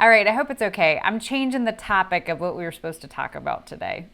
All right, I hope it's okay. I'm changing the topic of what we were supposed to talk about today.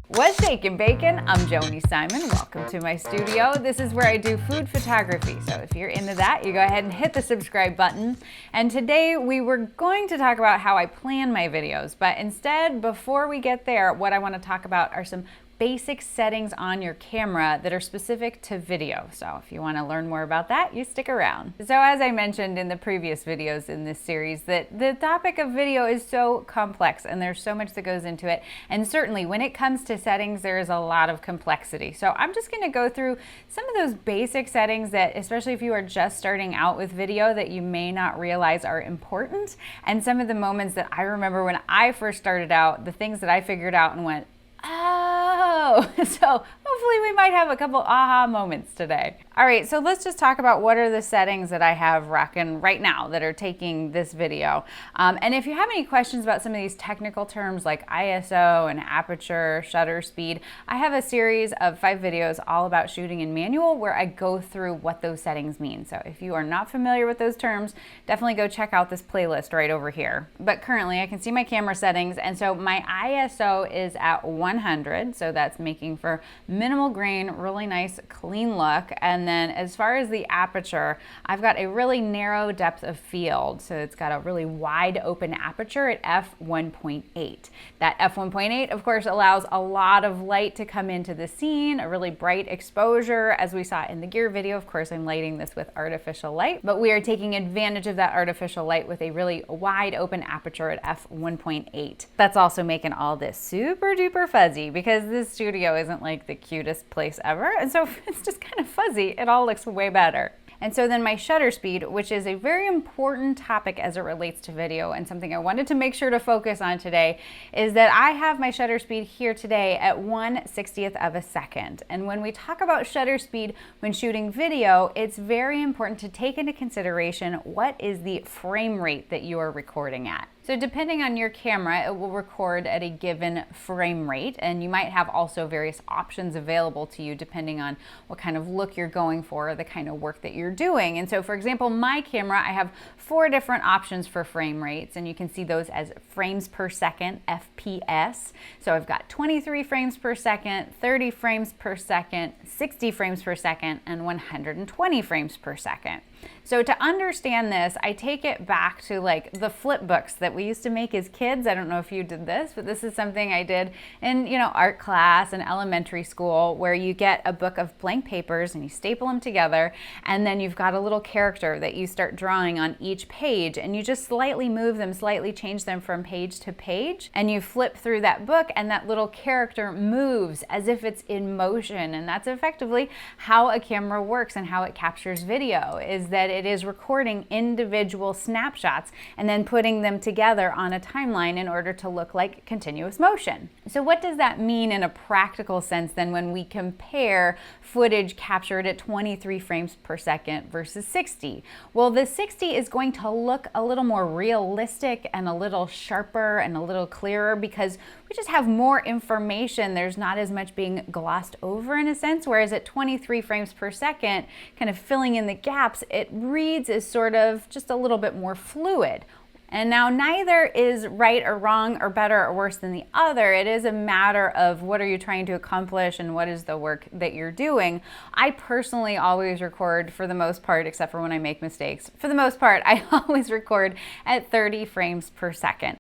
What's shaking bacon? I'm Joni Simon. Welcome to my studio. This is where I do food photography. So if you're into that, you go ahead and hit the subscribe button. And today we were going to talk about how I plan my videos, but instead, before we get there, what I want to talk about are some basic settings on your camera that are specific to video. So if you want to learn more about that, you stick around. So as I mentioned in the previous videos in this series, that the topic of video is so complex and there's so much that goes into it. And certainly when it comes to settings, there is a lot of complexity. So I'm just going to go through some of those basic settings that, especially if you are just starting out with video, that you may not realize are important. And some of the moments that I remember when I first started out, the things that I figured out and went, oh, so hopefully we might have a couple aha moments today. All right, so let's just talk about what are the settings that I have rocking right now that are taking this video. And if you have any questions about some of these technical terms like ISO and aperture, shutter speed, I have a series of 5 videos all about shooting in manual where I go through what those settings mean. So if you are not familiar with those terms, definitely go check out this playlist right over here. But currently I can see my camera settings, and so my ISO is at 100, so that's making for minimal grain, really nice clean look. And then as far as the aperture, I've got a really narrow depth of field, so it's got a really wide open aperture at f1.8. That f1.8 of course allows a lot of light to come into the scene, a really bright exposure. As we saw in the gear video, of course I'm lighting this with artificial light, but we are taking advantage of that artificial light with a really wide open aperture at f1.8. That's also making all this super duper fuzzy because this studio isn't like the cutest place ever, and so it's just kind of fuzzy. It all looks way better. And so then my shutter speed, which is a very important topic as it relates to video and something I wanted to make sure to focus on today, is that I have my shutter speed here today at 1/60th of a second. And when we talk about shutter speed when shooting video, it's very important to take into consideration what is the frame rate that you are recording at. So depending on your camera, it will record at a given frame rate, and you might have also various options available to you depending on what kind of look you're going for, or the kind of work that you're doing. And so for example, my camera, I have 4 different options for frame rates, and you can see those as frames per second, FPS. So I've got 23 frames per second, 30 frames per second, 60 frames per second, and 120 frames per second. So to understand this, I take it back to like the flip books that we used to make as kids. I don't know if you did this, but this is something I did in, art class and elementary school, where you get a book of blank papers and you staple them together, and then you've got a little character that you start drawing on each page, and you just slightly move them, slightly change them from page to page, and you flip through that book and that little character moves as if it's in motion. And that's effectively how a camera works and how it captures video, is that it is recording individual snapshots and then putting them together on a timeline in order to look like continuous motion. So what does that mean in a practical sense then when we compare footage captured at 23 frames per second versus 60? Well, the 60 is going to look a little more realistic and a little sharper and a little clearer because we just have more information. There's not as much being glossed over in a sense, whereas at 23 frames per second, kind of filling in the gaps, it reads as sort of just a little bit more fluid. And now neither is right or wrong or better or worse than the other. It is a matter of what are you trying to accomplish and what is the work that you're doing. I personally always record, for the most part, except for when I make mistakes, for the most part, I always record at 30 frames per second.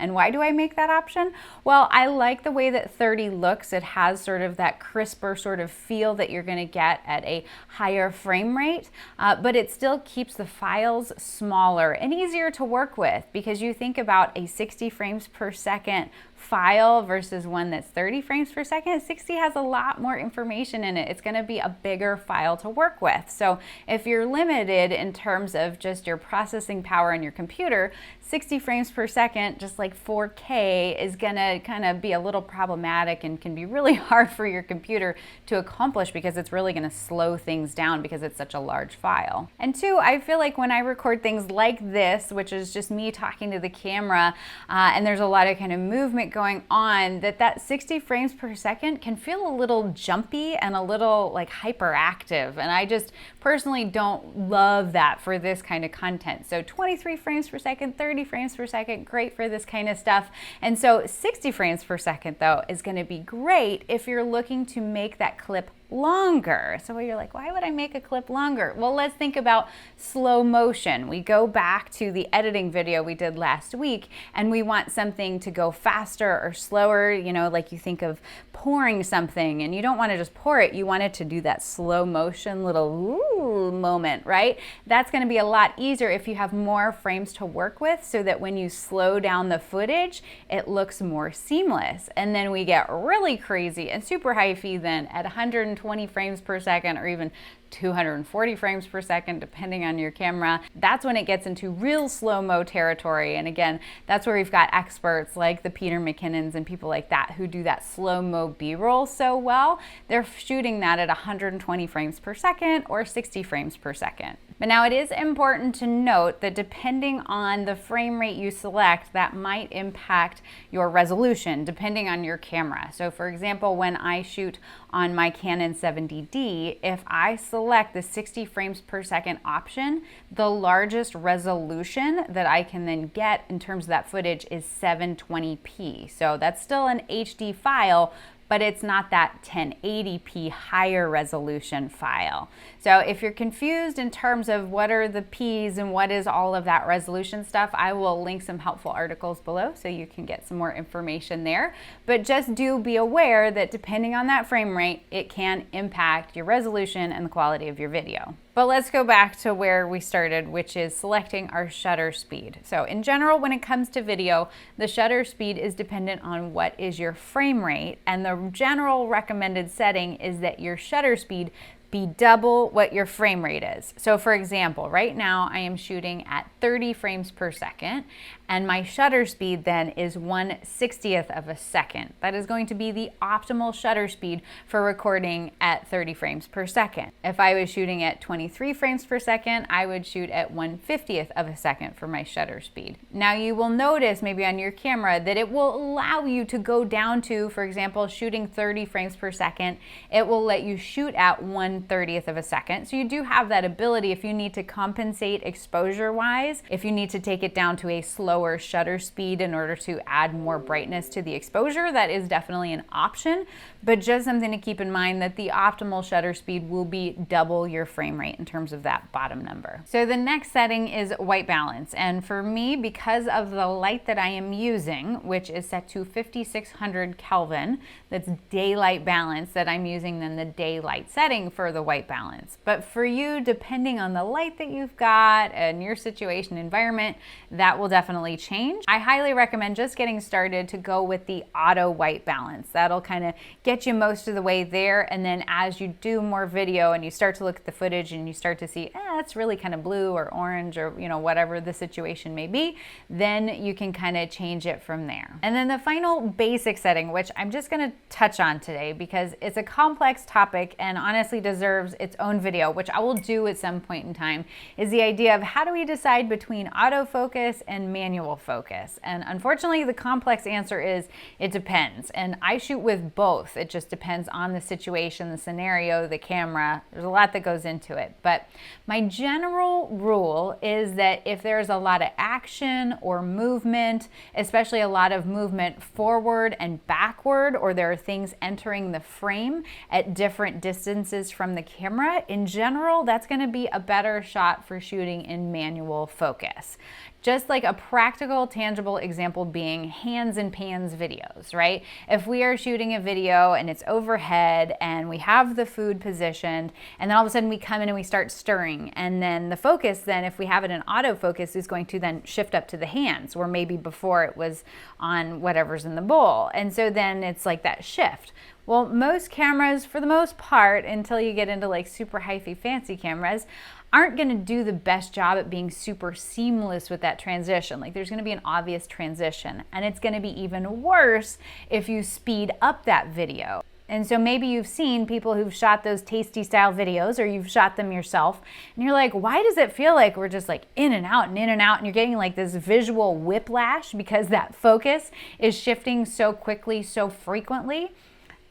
And why do I make that option? Well, I like the way that 30 looks. It has sort of that crisper sort of feel that you're gonna get at a higher frame rate, but it still keeps the files smaller and easier to work with, because you think about a 60 frames per second file versus one that's 30 frames per second, 60 has a lot more information in it. It's going to be a bigger file to work with. So if you're limited in terms of just your processing power in your computer, 60 frames per second, just like like 4K is gonna kind of be a little problematic and can be really hard for your computer to accomplish because it's really gonna slow things down because it's such a large file. And two, I feel like when I record things like this, which is just me talking to the camera, and there's a lot of kind of movement going on, that 60 frames per second can feel a little jumpy and a little like hyperactive. And I just personally don't love that for this kind of content. So 23 frames per second, 30 frames per second, great for this kind of stuff. And so 60 frames per second though is gonna be great if you're looking to make that clip longer. So you're like, why would I make a clip longer? Well, let's think about slow motion. We go back to the editing video we did last week and we want something to go faster or slower, you know, like you think of pouring something and you don't want to just pour it, you want it to do that slow motion little ooh moment, right? That's going to be a lot easier if you have more frames to work with so that when you slow down the footage, it looks more seamless. And then we get really crazy and super hyphy then at 120 frames per second or even 240 frames per second, depending on your camera. That's when it gets into real slow-mo territory. And again, that's where we've got experts like the Peter McKinnons and people like that who do that slow-mo B-roll so well. They're shooting that at 120 frames per second or 60 frames per second. But now it is important to note that depending on the frame rate you select, that might impact your resolution depending on your camera. So for example, when I shoot on my Canon 70D, if I select the 60 frames per second option, the largest resolution that I can then get in terms of that footage is 720p. So that's still an HD file, but it's not that 1080p higher resolution file. So if you're confused in terms of what are the P's and what is all of that resolution stuff, I will link some helpful articles below so you can get some more information there. But just do be aware that depending on that frame rate, it can impact your resolution and the quality of your video. But let's go back to where we started, which is selecting our shutter speed. So in general, when it comes to video, the shutter speed is dependent on what is your frame rate, and the general recommended setting is that your shutter speed be double what your frame rate is. So for example, right now I am shooting at 30 frames per second and my shutter speed then is 1/60th of a second. That is going to be the optimal shutter speed for recording at 30 frames per second. If I was shooting at 23 frames per second, I would shoot at 1/50th of a second for my shutter speed. Now you will notice maybe on your camera that it will allow you to go down to, for example, shooting 30 frames per second, it will let you shoot at 1/30th of a second. So you do have that ability if you need to compensate exposure wise, if you need to take it down to a slower shutter speed in order to add more brightness to the exposure, that is definitely an option, but just something to keep in mind that the optimal shutter speed will be double your frame rate in terms of that bottom number. So the next setting is white balance, and for me, because of the light that I am using, which is set to 5600 Kelvin, that's daylight balance, that I'm using then the daylight setting for the white balance. But for you, depending on the light that you've got and your situation environment, that will definitely change. I highly recommend just getting started to go with the auto white balance. That'll kind of get you most of the way there, and then as you do more video and you start to look at the footage and you start to see, that's really kind of blue or orange or whatever the situation may be, then you can kind of change it from there. And then the final basic setting, which I'm just going to touch on today because it's a complex topic and honestly deserves its own video, which I will do at some point in time, is the idea of how do we decide between autofocus and manual focus. And unfortunately, the complex answer is it depends. And I shoot with both. It just depends on the situation, the scenario, the camera. There's a lot that goes into it. But my general rule is that if there's a lot of action or movement, especially a lot of movement forward and backward, or there are things entering the frame at different distances from the camera, in general, that's going to be a better shot for shooting in manual focus. Just like a practical, tangible example being hands and pans videos, right? If we are shooting a video and it's overhead and we have the food positioned and then all of a sudden we come in and we start stirring, and then the focus then, if we have it in autofocus, is going to then shift up to the hands, where maybe before it was on whatever's in the bowl. And so then it's like that shift. Well, most cameras, for the most part, until you get into like super hyphy fancy cameras, aren't going to do the best job at being super seamless with that transition. Like there's going to be an obvious transition, and it's going to be even worse if you speed up that video. And so maybe you've seen people who've shot those tasty style videos, or you've shot them yourself, and you're like, why does it feel like we're just like in and out and in and out, and you're getting like this visual whiplash because that focus is shifting so quickly, so frequently?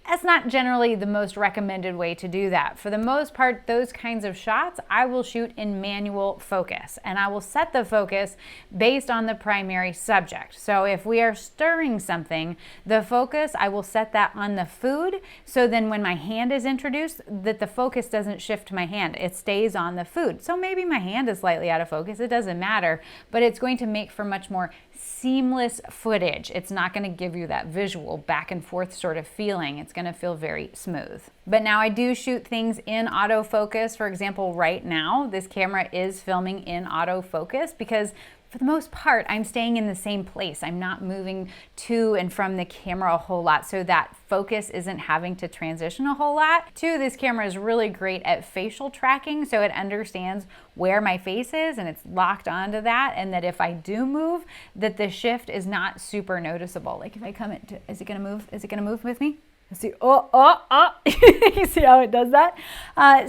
That's not generally the most recommended way to do that. For the most part, those kinds of shots, I will shoot in manual focus, and I will set the focus based on the primary subject. So if we are stirring something, the focus, I will set that on the food, so then when my hand is introduced, that the focus doesn't shift to my hand. It stays on the food. So maybe my hand is slightly out of focus, it doesn't matter, but it's going to make for much more seamless footage. It's not going to give you that visual back and forth sort of feeling. It's going to feel very smooth. But now I do shoot things in autofocus. For example, right now, this camera is filming in autofocus because for the most part, I'm staying in the same place. I'm not moving to and from the camera a whole lot, so that focus isn't having to transition a whole lot. Two, this camera is really great at facial tracking, so it understands where my face is and it's locked onto that, and that if I do move, that the shift is not super noticeable. Like if I come into, is it gonna move? Is it gonna move with me? Let's see, you see how it does that?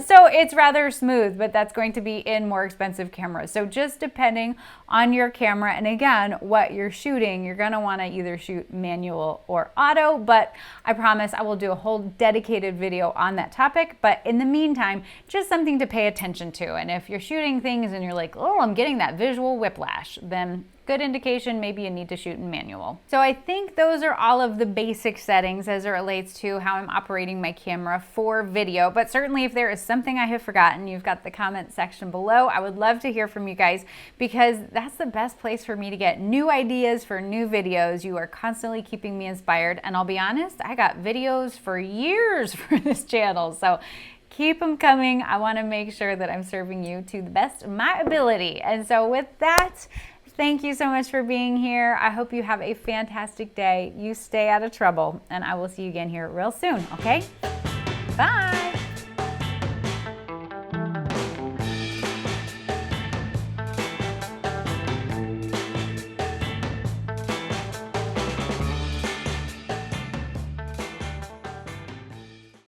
So it's rather smooth, but that's going to be in more expensive cameras. So just depending on your camera, and again, what you're shooting, you're gonna wanna either shoot manual or auto, but I promise I will do a whole dedicated video on that topic. But in the meantime, just something to pay attention to. And if you're shooting things and you're like, oh, I'm getting that visual whiplash, then good indication, maybe you need to shoot in manual. So I think those are all of the basic settings as it relates to how I'm operating my camera for video. But certainly if there is something I have forgotten, you've got the comment section below. I would love to hear from you guys, because that's the best place for me to get new ideas for new videos. You are constantly keeping me inspired, and I'll be honest, I got videos for years for this channel. So keep them coming. I want to make sure that I'm serving you to the best of my ability. And so with that, thank you so much for being here. I hope you have a fantastic day. You stay out of trouble, and I will see you again here real soon, okay? Bye.